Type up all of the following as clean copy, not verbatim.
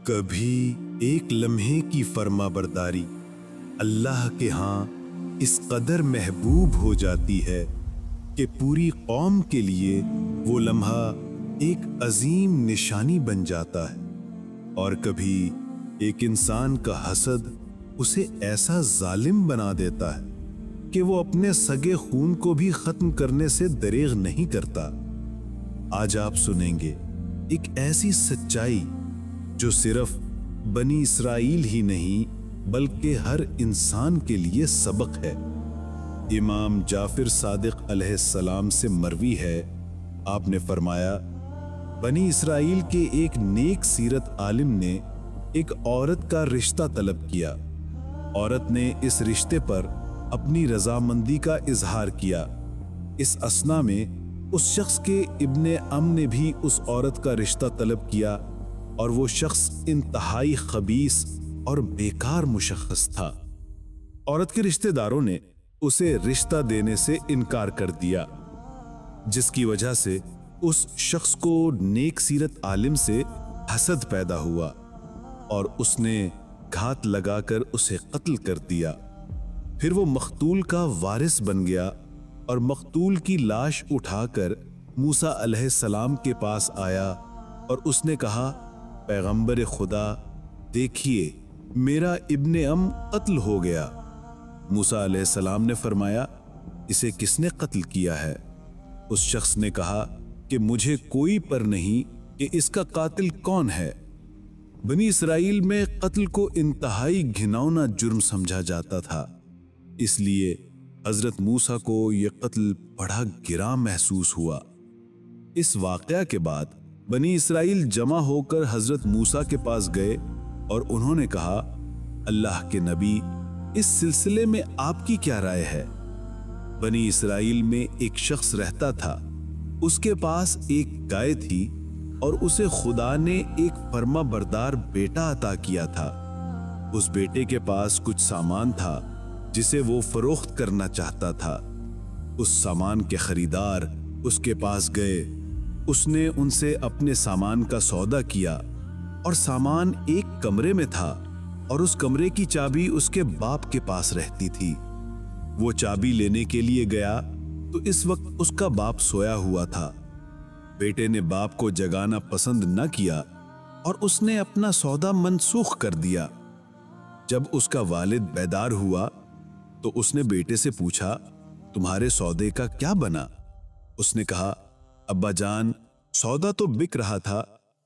کبھی ایک لمحے کی فرما برداری اللہ کے ہاں اس قدر محبوب ہو جاتی ہے کہ پوری قوم کے لیے وہ لمحہ ایک عظیم نشانی بن جاتا ہے، اور کبھی ایک انسان کا حسد اسے ایسا ظالم بنا دیتا ہے کہ وہ اپنے سگے خون کو بھی ختم کرنے سے دریغ نہیں کرتا۔ آج آپ سنیں گے ایک ایسی سچائی جو صرف بنی اسرائیل ہی نہیں بلکہ ہر انسان کے لیے سبق ہے۔ امام جعفر صادق علیہ السلام سے مروی ہے، آپ نے فرمایا، بنی اسرائیل کے ایک نیک سیرت عالم نے ایک عورت کا رشتہ طلب کیا۔ عورت نے اس رشتے پر اپنی رضامندی کا اظہار کیا۔ اس اثنا میں اس شخص کے ابن ام نے بھی اس عورت کا رشتہ طلب کیا، اور وہ شخص انتہائی خبیث اور بیکار مشخص تھا۔ عورت کے رشتہ داروں نے اسے رشتہ دینے سے انکار کر دیا، جس کی وجہ سے اس شخص کو نیک سیرت عالم سے حسد پیدا ہوا، اور اس نے گھات لگا کر اسے قتل کر دیا۔ پھر وہ مقتول کا وارث بن گیا اور مقتول کی لاش اٹھا کر موسیٰ علیہ السلام کے پاس آیا، اور اس نے کہا، پیغمبر خدا، دیکھیے میرا ابن ام قتل ہو گیا۔ موسیٰ علیہ السلام نے فرمایا، اسے کس نے قتل کیا ہے؟ اس شخص نے کہا کہ مجھے کوئی پر نہیں کہ اس کا قاتل کون ہے۔ بنی اسرائیل میں قتل کو انتہائی گھناؤنا جرم سمجھا جاتا تھا، اس لیے حضرت موسیٰ کو یہ قتل بڑا گراں محسوس ہوا۔ اس واقعہ کے بعد بنی اسرائیل جمع ہو کر حضرت موسیٰ کے پاس گئے اور انہوں نے کہا، اللہ کے نبی، اس سلسلے میں آپ کی کیا رائے ہے؟ بنی اسرائیل میں ایک شخص رہتا تھا، اس کے پاس ایک گائے تھی اور اسے خدا نے ایک فرما بردار بیٹا عطا کیا تھا۔ اس بیٹے کے پاس کچھ سامان تھا جسے وہ فروخت کرنا چاہتا تھا۔ اس سامان کے خریدار اس کے پاس گئے، اس نے ان سے اپنے سامان کا سودا کیا، اور سامان ایک کمرے میں تھا، اور اس کمرے کی چابی اس کے باپ کے پاس رہتی تھی۔ وہ چابی لینے کے لیے گیا تو اس وقت اس کا باپ سویا ہوا تھا۔ بیٹے نے باپ کو جگانا پسند نہ کیا اور اس نے اپنا سودا منسوخ کر دیا۔ جب اس کا والد بیدار ہوا تو اس نے بیٹے سے پوچھا، تمہارے سودے کا کیا بنا؟ اس نے کہا، ابا جان، سودا تو بک رہا تھا،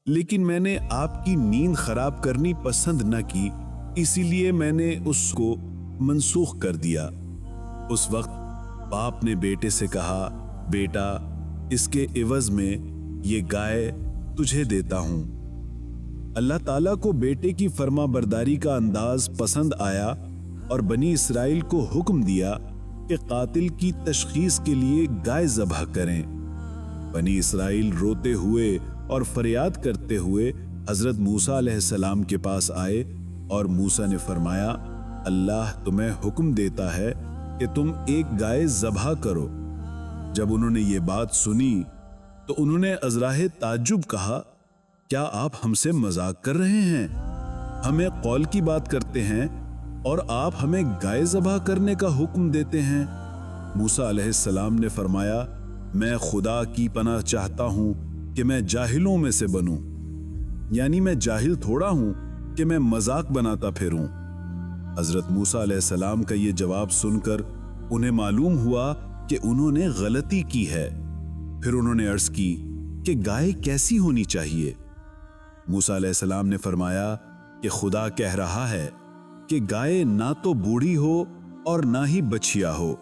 لیکن میں نے آپ کی نیند خراب کرنی پسند نہ کی، اسی لیے میں نے اس کو منسوخ کر دیا۔ اس وقت باپ نے بیٹے سے کہا، بیٹا، اس کے عوض میں یہ گائے تجھے دیتا ہوں۔ اللہ تعالیٰ کو بیٹے کی فرما برداری کا انداز پسند آیا اور بنی اسرائیل کو حکم دیا کہ قاتل کی تشخیص کے لیے گائے ذبح کریں۔ بنی اسرائیل روتے ہوئے اور فریاد کرتے ہوئے حضرت موسیٰ علیہ السلام کے پاس آئے، اور موسیٰ نے فرمایا، اللہ تمہیں حکم دیتا ہے کہ تم ایک گائے ذبح کرو۔ جب انہوں نے یہ بات سنی تو انہوں نے ازراہ تعجب کہا، کیا آپ ہم سے مذاق کر رہے ہیں؟ ہمیں قول کی بات کرتے ہیں اور آپ ہمیں گائے ذبح کرنے کا حکم دیتے ہیں۔ موسیٰ علیہ السلام نے فرمایا، میں خدا کی پناہ چاہتا ہوں کہ میں جاہلوں میں سے بنوں، یعنی میں جاہل تھوڑا ہوں کہ میں مذاق بناتا پھروں۔ حضرت موسیٰ علیہ السلام کا یہ جواب سن کر انہیں معلوم ہوا کہ انہوں نے غلطی کی ہے۔ پھر انہوں نے عرض کی کہ گائے کیسی ہونی چاہیے؟ موسیٰ علیہ السلام نے فرمایا کہ خدا کہہ رہا ہے کہ گائے نہ تو بوڑھی ہو اور نہ ہی بچھیا ہو،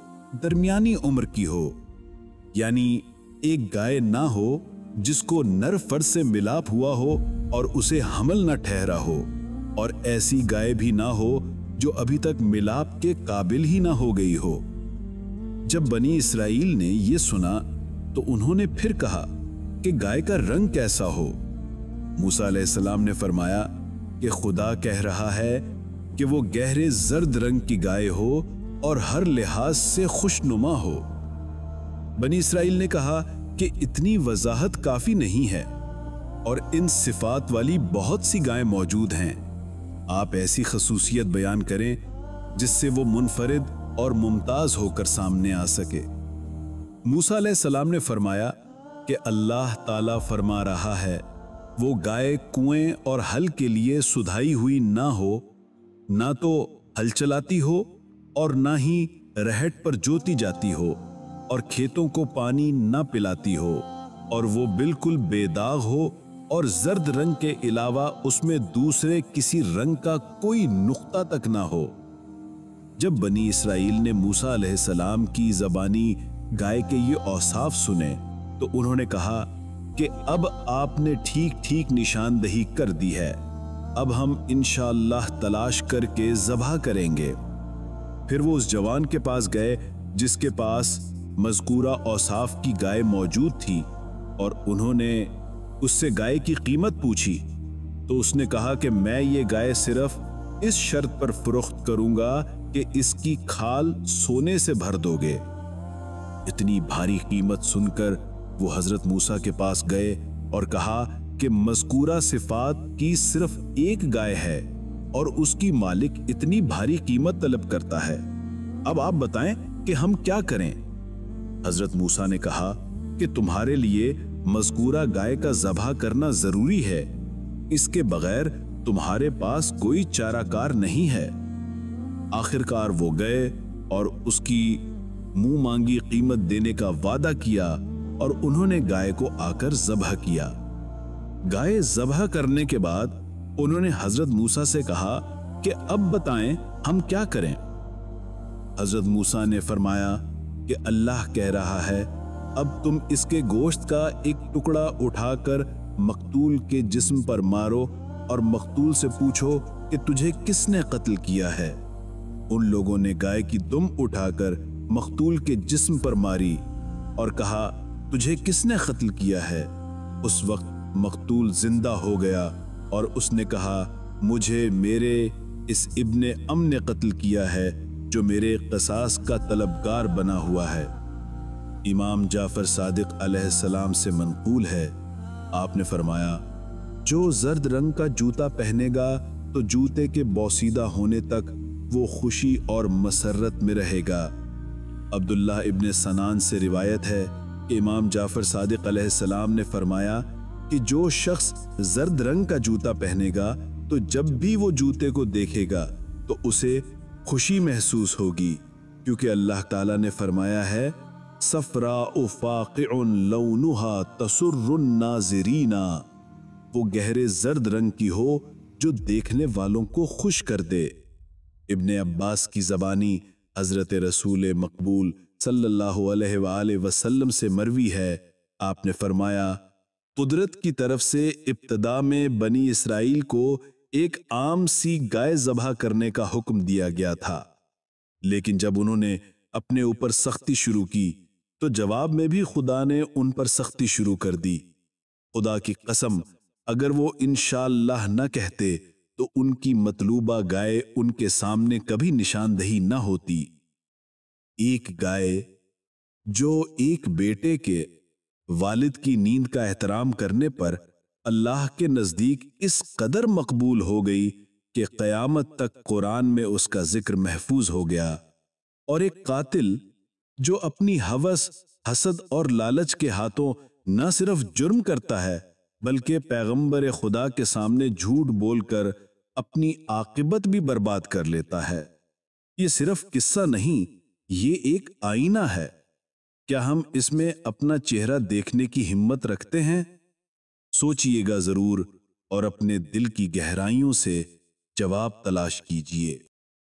درمیانی عمر کی ہو، یعنی ایک گائے نہ ہو جس کو نر فرد سے ملاپ ہوا ہو اور اسے حمل نہ ٹھہرا ہو، اور ایسی گائے بھی نہ ہو جو ابھی تک ملاپ کے قابل ہی نہ ہو گئی ہو۔ جب بنی اسرائیل نے یہ سنا تو انہوں نے پھر کہا کہ گائے کا رنگ کیسا ہو؟ موسیٰ علیہ السلام نے فرمایا کہ خدا کہہ رہا ہے کہ وہ گہرے زرد رنگ کی گائے ہو اور ہر لحاظ سے خوشنما ہو۔ بنی اسرائیل نے کہا کہ اتنی وضاحت کافی نہیں ہے، اور ان صفات والی بہت سی گائیں موجود ہیں۔ آپ ایسی خصوصیت بیان کریں جس سے وہ منفرد اور ممتاز ہو کر سامنے آ سکے۔ موسیٰ علیہ السلام نے فرمایا کہ اللہ تعالیٰ فرما رہا ہے، وہ گائے کنویں اور ہل کے لیے سدھائی ہوئی نہ ہو، نہ تو ہل چلاتی ہو اور نہ ہی رہٹ پر جوتی جاتی ہو، اور کھیتوں کو پانی نہ پلاتی ہو، اور وہ بالکل بے داغ ہو اور زرد رنگ کے علاوہ اس میں دوسرے کسی رنگ کا کوئی نقطہ تک نہ ہو۔ جب بنی اسرائیل نے موسیٰ علیہ السلام کی زبانی گائے کے یہ اوصاف سنے تو انہوں نے کہا کہ اب آپ نے ٹھیک ٹھیک نشاندہی کر دی ہے، اب ہم انشاءاللہ تلاش کر کے ذبح کریں گے۔ پھر وہ اس جوان کے پاس گئے جس کے پاس مذکورہ اوصاف کی گائے موجود تھی، اور انہوں نے اس سے گائے کی قیمت پوچھی تو اس نے کہا کہ میں یہ گائے صرف اس شرط پر فروخت کروں گا کہ اس کی کھال سونے سے بھر دو گے۔ اتنی بھاری قیمت سن کر وہ حضرت موسیٰ کے پاس گئے اور کہا کہ مذکورہ صفات کی صرف ایک گائے ہے اور اس کی مالک اتنی بھاری قیمت طلب کرتا ہے، اب آپ بتائیں کہ ہم کیا کریں؟ حضرت موسیٰ نے کہا کہ تمہارے لیے مذکورہ گائے کا ذبح کرنا ضروری ہے، اس کے بغیر تمہارے پاس کوئی چارہ کار نہیں ہے۔ آخرکار وہ گئے اور اس کی منہ مانگی قیمت دینے کا وعدہ کیا، اور انہوں نے گائے کو آ کر ذبح کیا۔ گائے ذبح کرنے کے بعد انہوں نے حضرت موسیٰ سے کہا کہ اب بتائیں ہم کیا کریں؟ حضرت موسیٰ نے فرمایا کہ اللہ کہہ رہا ہے، اب تم اس کے گوشت کا ایک ٹکڑا اٹھا کر مقتول کے جسم پر مارو اور مقتول سے پوچھو کہ تجھے کس نے قتل کیا ہے۔ ان لوگوں نے گائے کی دم اٹھا کر مقتول کے جسم پر ماری اور کہا تجھے کس نے قتل کیا ہے؟ اس وقت مقتول زندہ ہو گیا اور اس نے کہا مجھے میرے اس ابن ام نے قتل کیا ہے جو میرے قصاص کا طلبگار بنا ہوا ہے۔ امام جعفر صادق علیہ السلام سے منقول ہے، آپ نے فرمایا جو زرد رنگ کا جوتا پہنے گا تو جوتے کے بوسیدہ ہونے تک وہ خوشی اور مسرت میں رہے گا۔ عبداللہ ابن سنان سے روایت ہے کہ امام جعفر صادق علیہ السلام نے فرمایا کہ جو شخص زرد رنگ کا جوتا پہنے گا تو جب بھی وہ جوتے کو دیکھے گا تو اسے خوشی محسوس ہوگی، کیونکہ اللہ تعالیٰ نے فرمایا ہے صفراء فاقع لونہا تسر الناظرین، وہ گہرے زرد رنگ کی ہو جو دیکھنے والوں کو خوش کر دے۔ ابن عباس کی زبانی حضرت رسول مقبول صلی اللہ علیہ وآلہ وسلم سے مروی ہے، آپ نے فرمایا قدرت کی طرف سے ابتدا میں بنی اسرائیل کو ایک عام سی گائے ذبح کرنے کا حکم دیا گیا تھا، لیکن جب انہوں نے اپنے اوپر سختی شروع کی تو جواب میں بھی خدا نے ان پر سختی شروع کر دی۔ خدا کی قسم اگر وہ انشاءاللہ نہ کہتے تو ان کی مطلوبہ گائے ان کے سامنے کبھی نشاندہی نہ ہوتی۔ ایک گائے جو ایک بیٹے کے والد کی نیند کا احترام کرنے پر اللہ کے نزدیک اس قدر مقبول ہو گئی کہ قیامت تک قرآن میں اس کا ذکر محفوظ ہو گیا، اور ایک قاتل جو اپنی ہوس، حسد اور لالچ کے ہاتھوں نہ صرف جرم کرتا ہے بلکہ پیغمبر خدا کے سامنے جھوٹ بول کر اپنی عاقبت بھی برباد کر لیتا ہے۔ یہ صرف قصہ نہیں، یہ ایک آئینہ ہے۔ کیا ہم اس میں اپنا چہرہ دیکھنے کی ہمت رکھتے ہیں؟ سوچئے گا ضرور اور اپنے دل کی گہرائیوں سے جواب تلاش کیجئے۔